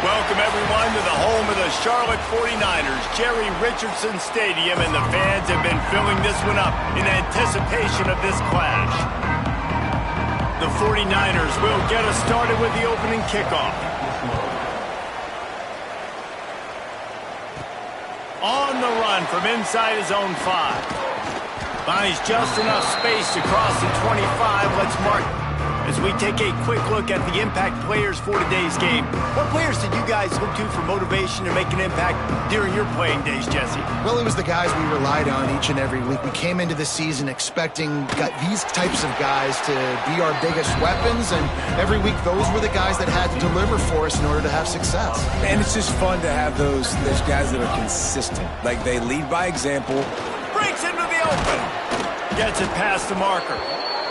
Welcome, everyone, to the home of the Charlotte 49ers, Jerry Richardson Stadium, and the fans have been filling this one up in anticipation of this clash. The 49ers will get us started with the opening kickoff. On the run from inside his own 5. Finds just enough space to cross the 25. Let's mark as we take a quick look at the impact players for today's game. What players did you guys look to for motivation to make an impact during your playing days, Jesse? Well, it was the guys we relied on each and every week. We came into the season expecting these types of guys to be our biggest weapons, and every week those were the guys that had to deliver for us in order to have success. And it's just fun to have those guys that are consistent. Like, they lead by example. Breaks into the open. Gets it past the marker.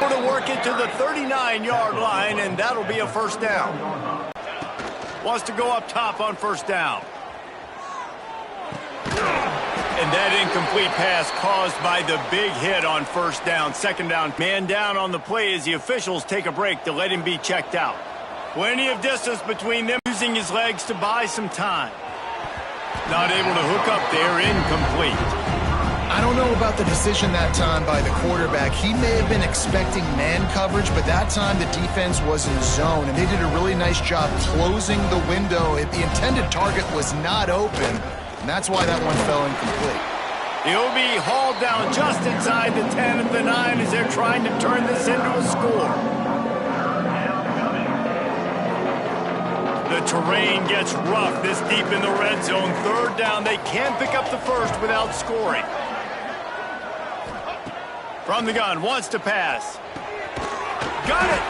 To work it to the 39-yard line, and that'll be a first down. Wants to go up top on first down. And that incomplete pass caused by the big hit on first down. Second down. Man down on the play as the officials take a break to let him be checked out. Plenty of distance between them, using his legs to buy some time. Not able to hook up there, incomplete. I don't know about the decision that time by the quarterback. He may have been expecting man coverage, but that time the defense was in zone, and they did a really nice job closing the window. The intended target was not open, and that's why that one fell incomplete. He'll be hauled down just inside the 10 at the 9 as they're trying to turn this into a score. The terrain gets rough this deep in the red zone. Third down, they can't pick up the first without scoring. From the gun, wants to pass. Got it!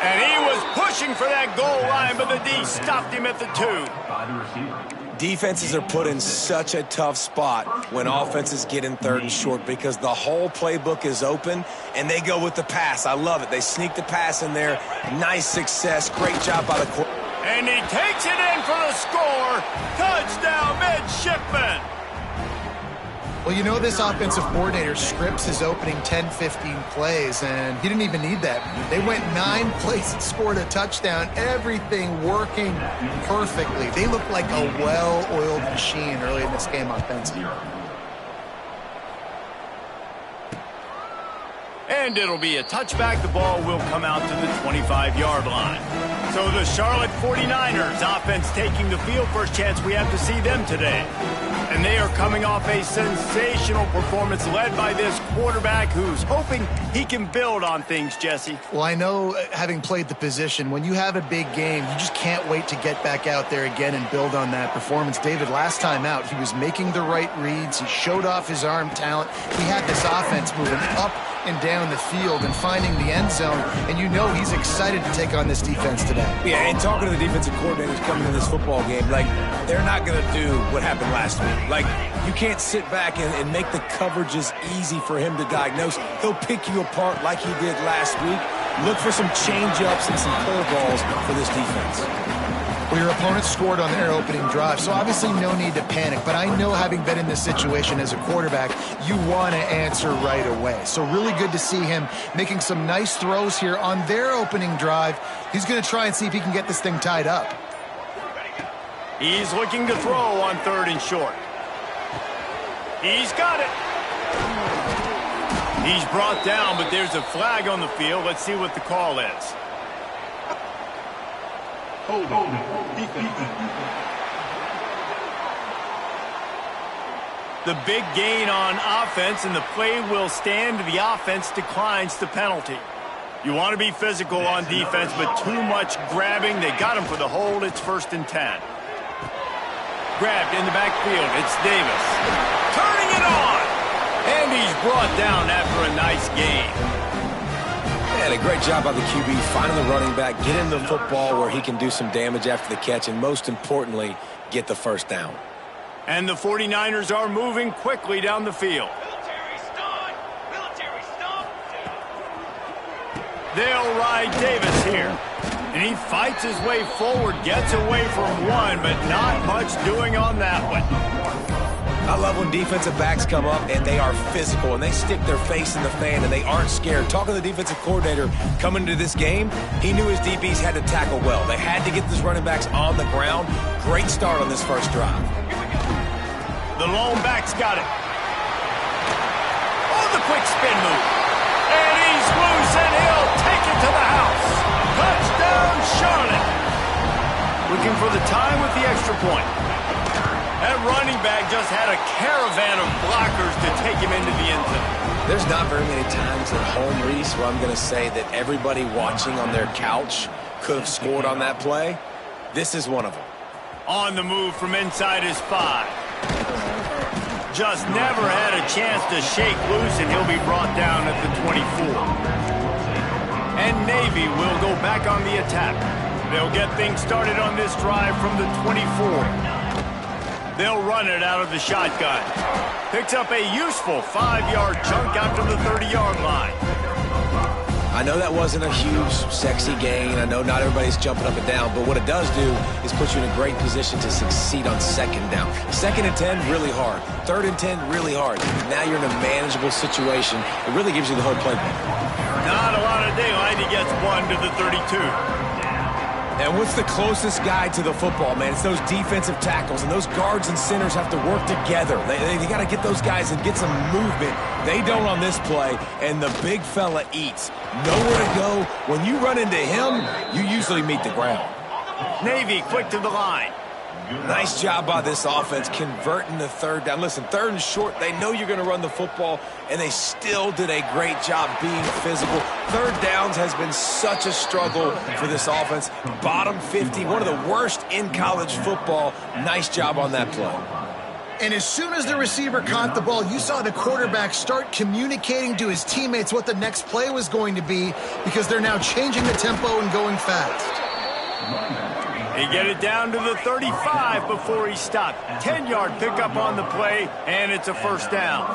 And he was pushing for that goal line, but the D stopped him at the 2. Defenses are put in such a tough spot when offenses get in third and short because the whole playbook is open, and they go with the pass. I love it. They sneak the pass in there. Nice success. Great job by the quarterback. And he takes it in for the score. Touchdown, midshipman. Well, you know, this offensive coordinator scripts his opening 10-15 plays, and he didn't even need that. They went 9 plays and scored a touchdown, everything working perfectly. They looked like a well-oiled machine early in this game offensively. And it'll be a touchback. The ball will come out to the 25-yard line. So the Charlotte 49ers offense taking the field. First chance we have to see them today. And they are coming off a sensational performance led by this quarterback who's hoping he can build on things, Jesse. Well, I know, having played the position, when you have a big game, you just can't wait to get back out there again and build on that performance. David, last time out, he was making the right reads. He showed off his arm talent. He had this offense moving up and down the field and finding the end zone, and you know he's excited to take on this defense today. Yeah, and talking to the defensive coordinators coming into this football game, like, they're not going to do what happened last week. Like, you can't sit back and make the coverages easy for him to diagnose. He'll pick you apart like he did last week. Look for some change-ups and some curveballs for this defense. Well, your opponent scored on their opening drive, so obviously no need to panic. But I know, having been in this situation as a quarterback, you want to answer right away. So really good to see him making some nice throws here on their opening drive. He's going to try and see if he can get this thing tied up. He's looking to throw on third and short. He's got it. He's brought down, but there's a flag on the field. Let's see what the call is. The big gain on offense, and the play will stand. The offense declines the penalty. You want to be physical on defense, but too much grabbing. They got him for the hold. It's 1st and 10. Grabbed in the backfield. It's Davis. Turning it on. And he's brought down after a nice gain. And a great job by the QB finding the running back, get him the football where he can do some damage after the catch, and most importantly, get the first down. And the 49ers are moving quickly down the field. They'll ride Davis here. And he fights his way forward, gets away from one, but not much doing on that one. I love when defensive backs come up and they are physical and they stick their face in the fan and they aren't scared. Talking to the defensive coordinator coming into this game, he knew his DBs had to tackle well. They had to get these running backs on the ground. Great start on this first drive. The lone back's got it. Oh, the quick spin move. And he's loose and he'll take it to the house. Touchdown, Charlotte. Looking for the tie with the extra point. That running back just had a caravan of blockers to take him into the end zone. There's not very many times at home, Reese, where I'm going to say that everybody watching on their couch could have scored on that play. This is one of them. On the move from inside his 5. Just never had a chance to shake loose, and he'll be brought down at the 24. And Navy will go back on the attack. They'll get things started on this drive from the 24. They'll run it out of the shotgun. Picks up a useful 5-yard chunk out to the 30-yard line. I know that wasn't a huge, sexy gain. I know not everybody's jumping up and down, but what it does do is put you in a great position to succeed on second down. 2nd and 10, really hard. 3rd and 10, really hard. Now you're in a manageable situation. It really gives you the whole playbook. Not a lot of daylight. He gets 1 to the 32. And what's the closest guy to the football, man? It's those defensive tackles, and those guards and centers have to work together. They got to get those guys and get some movement. They don't on this play, and the big fella eats. Nowhere to go. When you run into him, you usually meet the ground. Navy quick to the line. Nice job by this offense converting the 3rd down. Listen, 3rd and short, they know you're going to run the football, and they still did a great job being physical. 3rd downs has been such a struggle for this offense. Bottom 50, one of the worst in college football. Nice job on that play. And as soon as the receiver caught the ball, you saw the quarterback start communicating to his teammates what the next play was going to be, because they're now changing the tempo and going fast. He get it down to the 35 before he stopped. 10-yard pickup on the play, and it's a 1st down.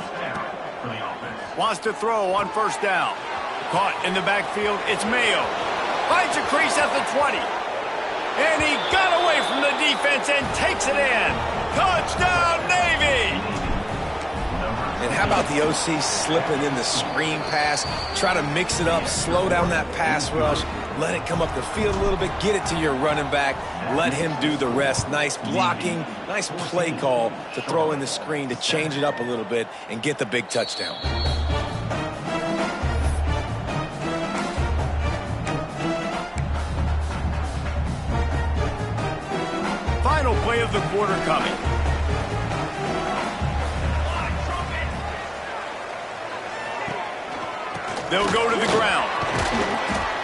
Wants to throw on 1st down. Caught in the backfield, it's Mayo. Finds a crease at the 20. And he got away from the defense and takes it in. Touchdown, Navy! And how about the OC slipping in the screen pass? Try to mix it up, slow down that pass rush, let it come up the field a little bit, get it to your running back, let him do the rest. Nice blocking, nice play call to throw in the screen to change it up a little bit and get the big touchdown. Final play of the quarter coming. They'll go to the ground.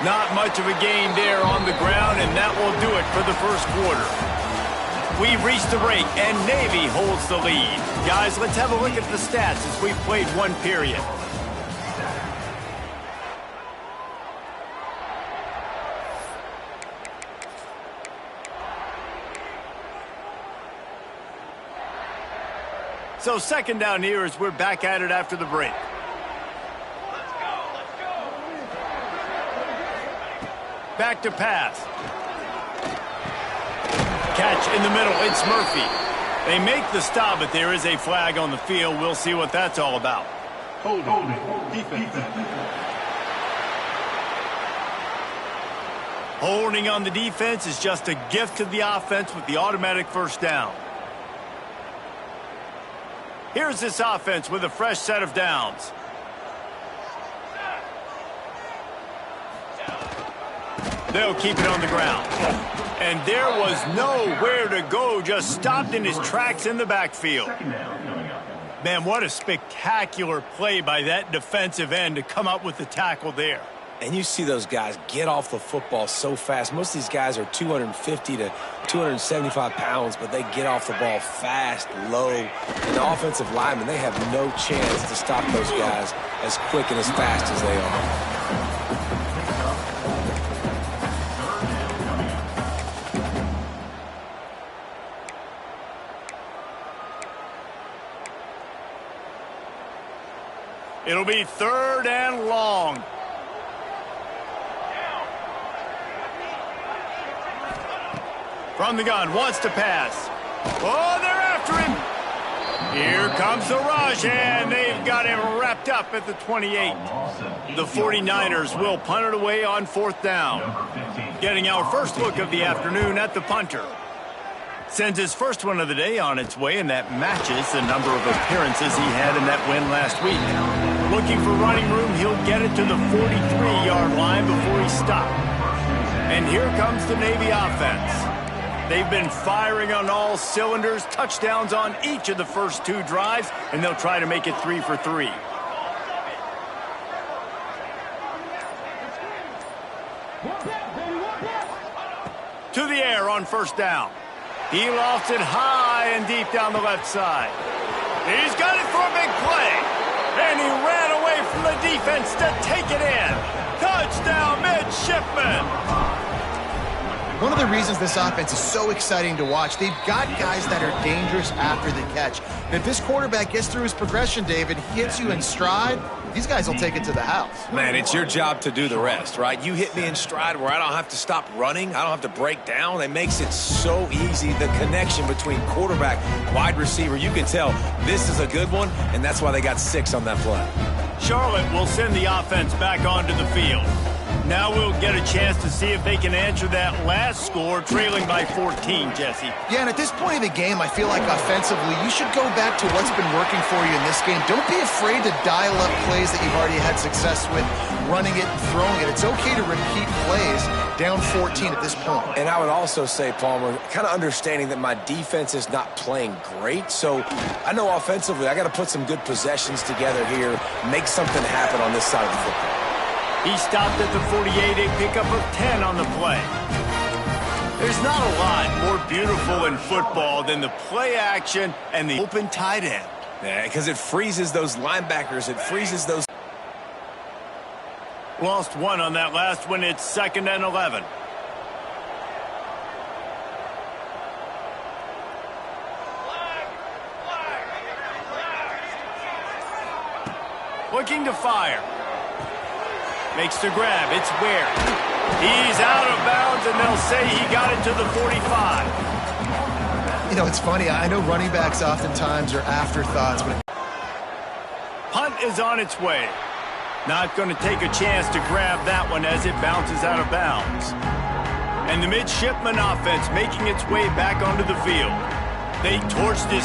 Not much of a gain there on the ground, and that will do it for the first quarter. We've reached the break, and Navy holds the lead. Guys, let's have a look at the stats as we've played one period. So 2nd down here as we're back at it after the break. Back to pass. Catch in the middle. It's Murphy. They make the stop, but there is a flag on the field. We'll see what that's all about. Holding. Defense. Holding on the defense is just a gift to the offense with the automatic 1st down. Here's this offense with a fresh set of downs. They'll keep it on the ground. And there was nowhere to go, just stopped in his tracks in the backfield. Man, what a spectacular play by that defensive end to come up with the tackle there. And you see those guys get off the football so fast. Most of these guys are 250 to 275 pounds, but they get off the ball fast, low. And the offensive linemen, they have no chance to stop those guys as quick and as fast as they are. It'll be 3rd and long. From the gun, wants to pass. Oh, they're after him. Here comes the rush, and they've got him wrapped up at the 28. The 49ers will punt it away on 4th down. Getting our first look of the afternoon at the punter. Sends his first one of the day on its way, and that matches the number of appearances he had in that win last week. Looking for running room, he'll get it to the 43-yard line before he stopped. And here comes the Navy offense. They've been firing on all cylinders, touchdowns on each of the first 2 drives, and they'll try to make it 3 for 3. To the air on 1st down. He lofts it high and deep down the left side. He's got it for a big play. And he ran away from the defense to take it in. Touchdown, midshipman. One of the reasons this offense is so exciting to watch, they've got guys that are dangerous after the catch. And if this quarterback gets through his progression, David, he hits you in stride, these guys will take it to the house. Man, it's your job to do the rest, right? You hit me in stride where I don't have to stop running. I don't have to break down. It makes it so easy. The connection between quarterback, wide receiver, you can tell this is a good one, and that's why they got 6 on that play. Charlotte will send the offense back onto the field. Now we'll get a chance to see if they can answer that last score, trailing by 14, Jesse. Yeah, and at this point in the game, I feel like offensively, you should go back to what's been working for you in this game. Don't be afraid to dial up plays that you've already had success with, running it and throwing it. It's okay to repeat plays down 14 at this point. And I would also say, Palmer, kind of understanding that my defense is not playing great, so I know offensively I got to put some good possessions together here, make something happen on this side of the football. He stopped at the 48, a pickup of 10 on the play. There's not a lot more beautiful in football than the play action and the open tight end. Yeah, because it freezes those linebackers. It freezes those. Lost 1 on that last one. It's 2nd and 11. Looking to fire. Makes the grab. It's Ware. He's out of bounds, and they'll say he got it to the 45. You know, it's funny. I know running backs oftentimes are afterthoughts. But Punt is on its way. Not going to take a chance to grab that one as it bounces out of bounds. And the midshipman offense making its way back onto the field. They torched this